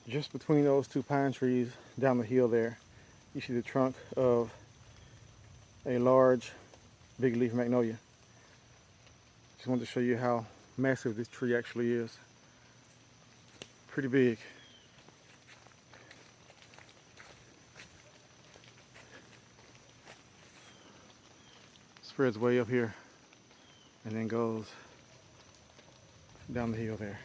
Just between those two pine trees down the hill there, you see the trunk of a large big leaf magnolia. Just wanted to show you how massive this tree actually is. Pretty big. Spreads way up here and then goes down the hill there.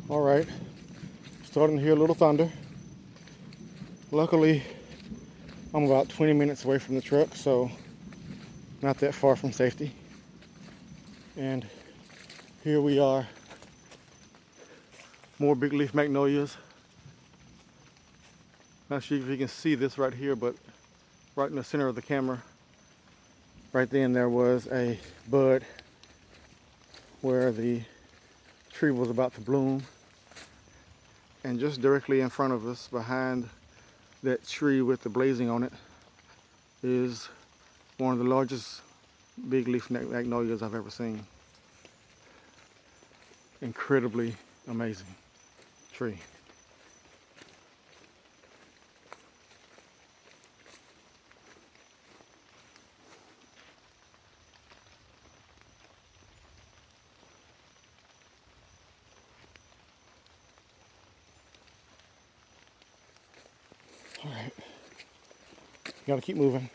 All right, starting to hear a little thunder. Luckily, I'm about 20 minutes away from the truck, so not that far from safety. And here we are, more big leaf magnolias. Not sure if you can see this right here, but right in the center of the camera, right then there was a bud where the tree was about to bloom. And just directly in front of us, behind that tree with the blazing on it, is one of the largest big leaf magnolias I've ever seen. Incredibly amazing tree. All right, gotta keep moving.